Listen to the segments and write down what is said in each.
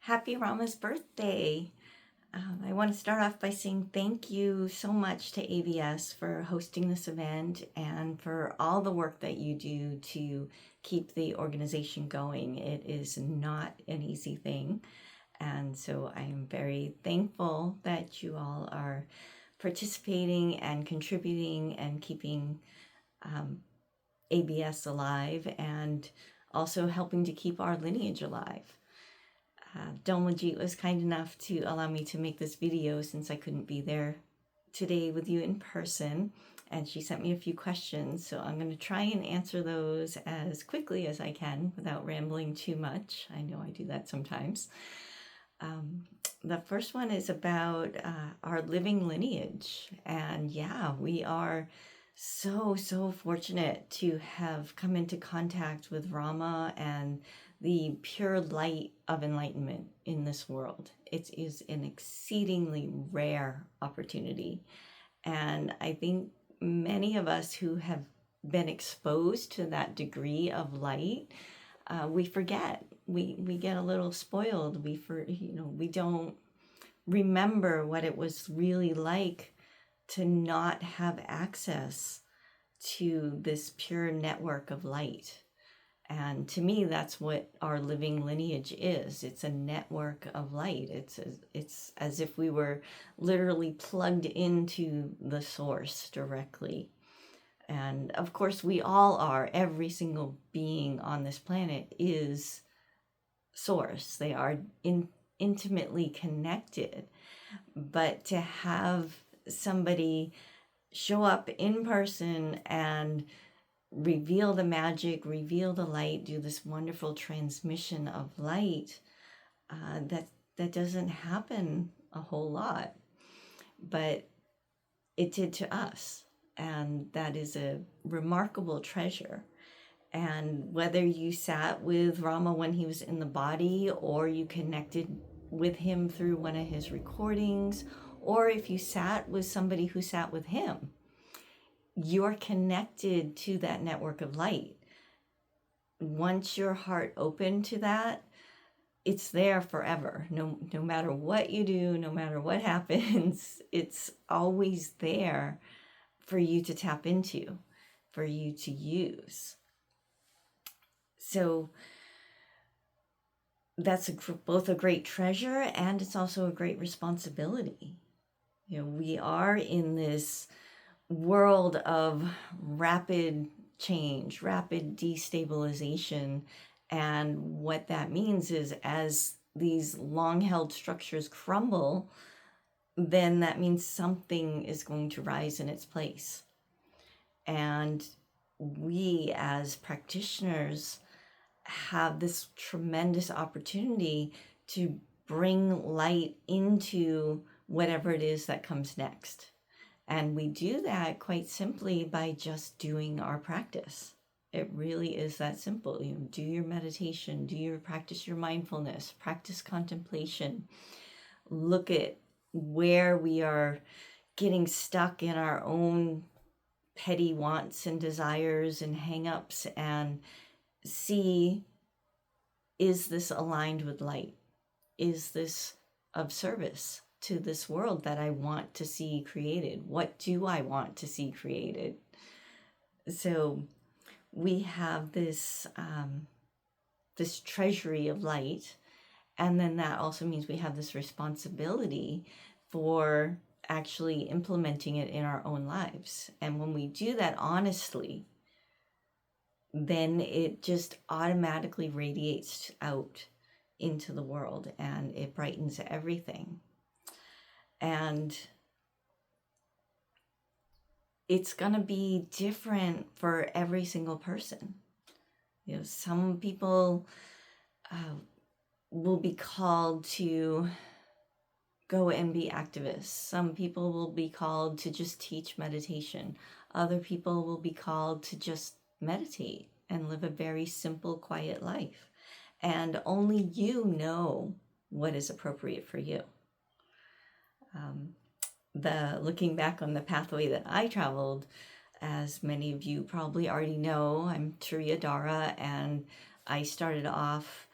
Happy Rama's birthday. I want to start off by saying thank you so much to ABS for hosting this event and for all the work that you do to keep the organization going. It is not an easy thing. And so I am very thankful that you all are participating and contributing and keeping ABS alive and also helping to keep our lineage alive. Dolmajit was kind enough to allow me to make this video since I couldn't be there today with you in person, and she sent me a few questions, so I'm going to try and answer those as quickly as I can without rambling too much. I know I do that sometimes. The first one is about our living lineage, and yeah, we are so fortunate to have come into contact with Rama and the pure light of enlightenment in this world. It is an exceedingly rare opportunity. And I think many of us who have been exposed to that degree of light, we forget. We get a little spoiled. We don't remember what it was really like to not have access to this pure network of light. And to me, that's what our living lineage is. It's a network of light. It's as if we were literally plugged into the source directly. And of course, we all are. Every single being on this planet is source. They are intimately connected. But to have somebody show up in person and reveal the magic, reveal the light, do this wonderful transmission of light, that doesn't happen a whole lot, but it did to us, and that is a remarkable treasure. And whether you sat with Rama when he was in the body, or you connected with him through one of his recordings, or if you sat with somebody who sat with him, you're connected to that network of light. Once your heart opened to that, it's there forever. No matter what you do, no matter what happens, it's always there for you to tap into, for you to use. So that's both a great treasure, and it's also a great responsibility. We are in this world of rapid change, rapid destabilization. And what that means is, as these long-held structures crumble, then that means something is going to rise in its place. And we as practitioners have this tremendous opportunity to bring light into whatever it is that comes next. And we do that quite simply by just doing our practice. It really is that simple. Do your meditation, practice your mindfulness, practice contemplation. Look at where we are getting stuck in our own petty wants and desires and hang-ups, and see, is this aligned with light? Is this of service to this world that I want to see created? What do I want to see created? So we have this this treasury of light, and then that also means we have this responsibility for actually implementing it in our own lives. And when we do that honestly, then it just automatically radiates out into the world, and it brightens everything. And it's going to be different for every single person. Some people will be called to go and be activists. Some people will be called to just teach meditation. Other people will be called to just meditate and live a very simple, quiet life. And only you know what is appropriate for you. Looking back on the pathway that I traveled, as many of you probably already know, I'm Turiya Dhara, and I started off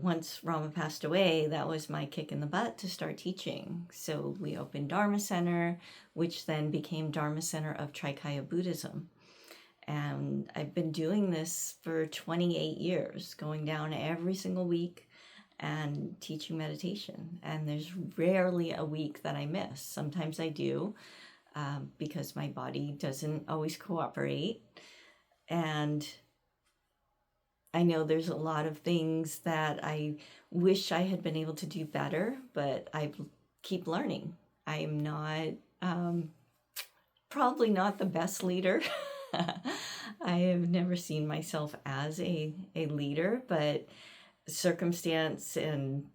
once Rama passed away, that was my kick in the butt to start teaching. So we opened Dharma Center, which then became Dharma Center of Trikaya Buddhism. And I've been doing this for 28 years, going down every single week and teaching meditation. And there's rarely a week that I miss. Sometimes I do, because my body doesn't always cooperate. And I know there's a lot of things that I wish I had been able to do better, but I keep learning. I am not, probably not the best leader. I have never seen myself as a leader, but circumstance and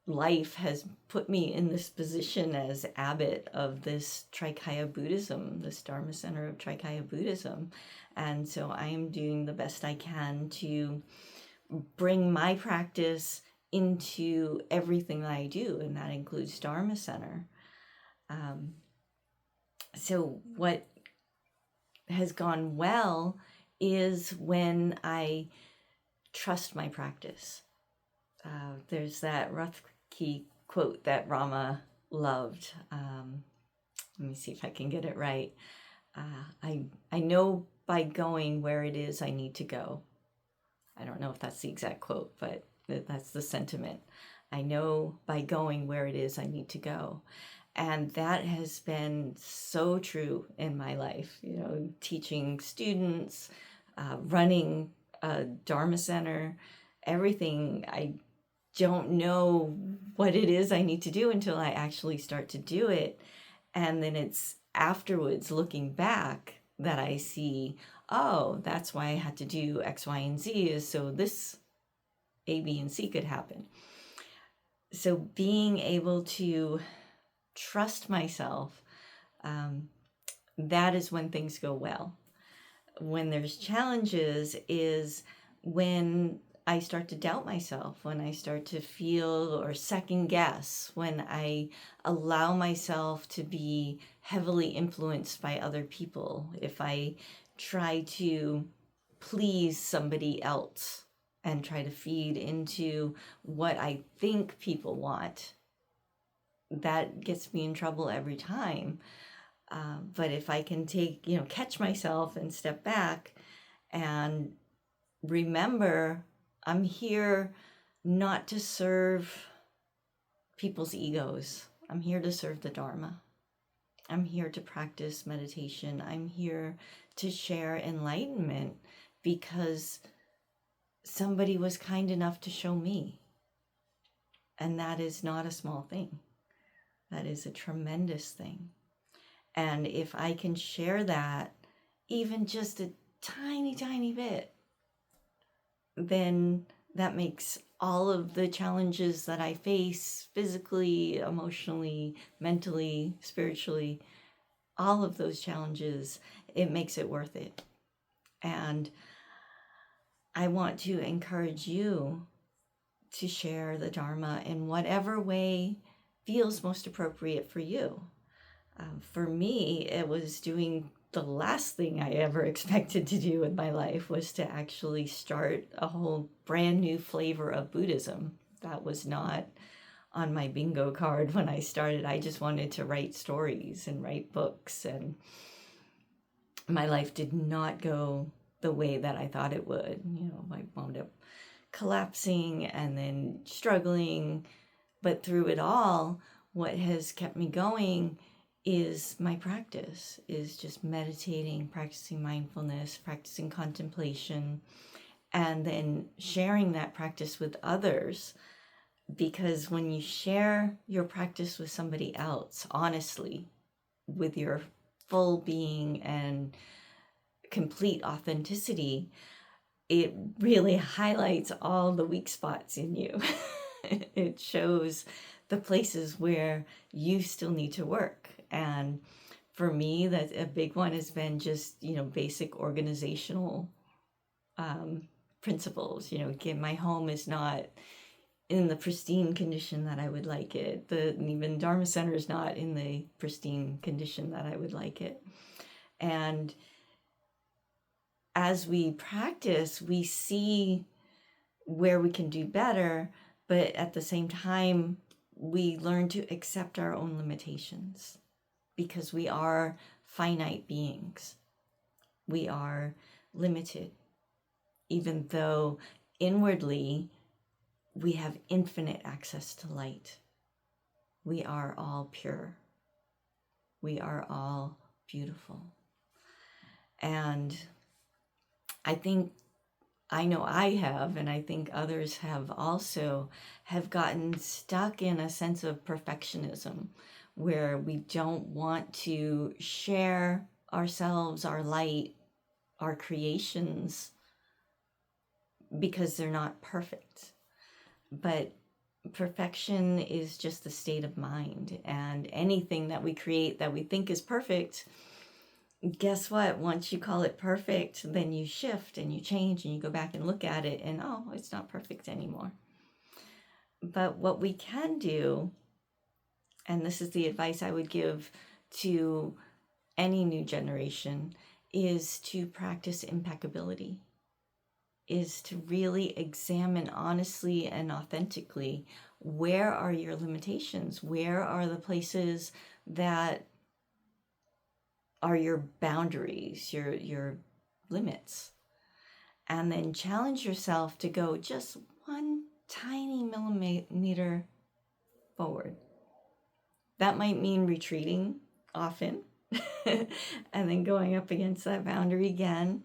life has put me in this position as abbot of this Trikaya Buddhism, this Dharma Center of Trikaya Buddhism. And so I am doing the best I can to bring my practice into everything that I do, and that includes Dharma Center. So what has gone well is when I trust my practice. There's that Rothke quote that Rama loved. Let me see if I can get it right. I know by going where it is I need to go. I don't know if that's the exact quote, but that's the sentiment. I know by going where it is I need to go. And that has been so true in my life, you know, teaching students, running a Dharma Center, everything. I don't know what it is I need to do until I actually start to do it. And then it's afterwards, looking back, that I see, oh, that's why I had to do X, Y, and Z, is so this A, B, and C could happen. So being able to trust myself, that is when things go well. When there's challenges is when I start to doubt myself, when I start to feel or second guess, when I allow myself to be heavily influenced by other people, if I try to please somebody else and try to feed into what I think people want, that gets me in trouble every time. But if I can catch myself and step back and remember, I'm here not to serve people's egos. I'm here to serve the Dharma. I'm here to practice meditation. I'm here to share enlightenment because somebody was kind enough to show me. And that is not a small thing. That is a tremendous thing. And if I can share that, even just a tiny, tiny bit, then that makes all of the challenges that I face physically, emotionally, mentally, spiritually, all of those challenges, it makes it worth it. And I want to encourage you to share the Dharma in whatever way feels most appropriate for you. For me, it was doing the last thing I ever expected to do in my life, was to actually start a whole brand new flavor of Buddhism. That was not on my bingo card when I started. I just wanted to write stories and write books, and my life did not go the way that I thought it would. I wound up collapsing and then struggling, but through it all, what has kept me going is my practice, is just meditating, practicing mindfulness, practicing contemplation, and then sharing that practice with others. Because when you share your practice with somebody else, honestly, with your full being and complete authenticity, it really highlights all the weak spots in you. It shows the places where you still need to work. And for me, that a big one has been just, basic organizational principles. My home is not in the pristine condition that I would like it. Even Dharma Center is not in the pristine condition that I would like it. And as we practice, we see where we can do better, but at the same time, we learn to accept our own limitations because we are finite beings. We are limited, even though inwardly we have infinite access to light. We are all pure. We are all beautiful. And I know I have, and I think others have also, have gotten stuck in a sense of perfectionism where we don't want to share ourselves, our light, our creations, because they're not perfect. But perfection is just a state of mind, and anything that we create that we think is perfect, guess what? Once you call it perfect, then you shift and you change and you go back and look at it and, oh, it's not perfect anymore. But what we can do, and this is the advice I would give to any new generation, is to practice impeccability, is to really examine honestly and authentically, where are your limitations? Where are the places that are your boundaries, your limits? And then challenge yourself to go just one tiny millimeter forward. That might mean retreating often and then going up against that boundary again.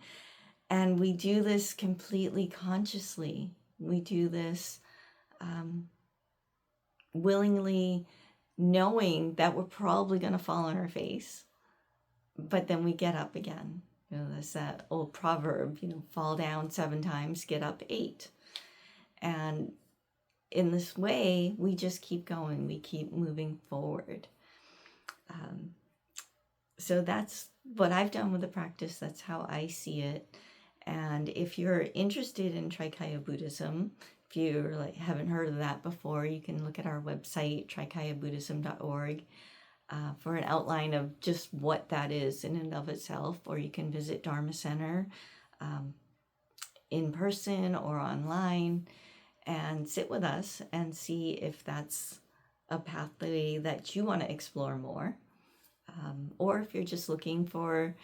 And we do this completely consciously. We do this willingly, knowing that we're probably going to fall on our face. But then we get up again. You know, there's that old proverb, fall down 7 times, get up 8. And in this way, we just keep going. We keep moving forward. So that's what I've done with the practice. That's how I see it. And if you're interested in Trikaya Buddhism, if you haven't heard of that before, you can look at our website, trikayabuddhism.org. For an outline of just what that is in and of itself, or you can visit Dharma Center in person or online and sit with us and see if that's a pathway that you want to explore more, or if you're just looking for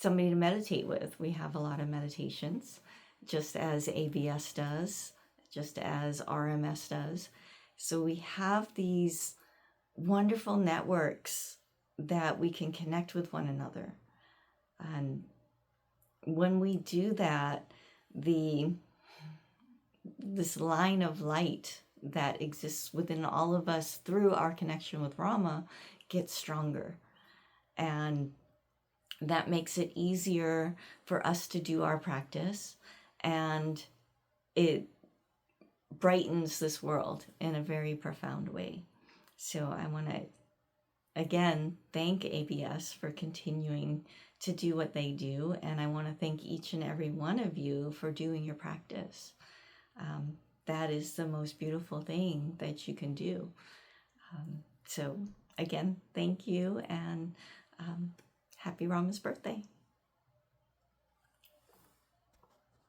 somebody to meditate with. We have a lot of meditations, just as ABS does, just as RMS does. So we have these wonderful networks that we can connect with one another. And when we do that, this line of light that exists within all of us through our connection with Rama gets stronger. And that makes it easier for us to do our practice, and it brightens this world in a very profound way. So I want to, again, thank ABS for continuing to do what they do. And I want to thank each and every one of you for doing your practice. That is the most beautiful thing that you can do. So again, thank you, and happy Rama's birthday.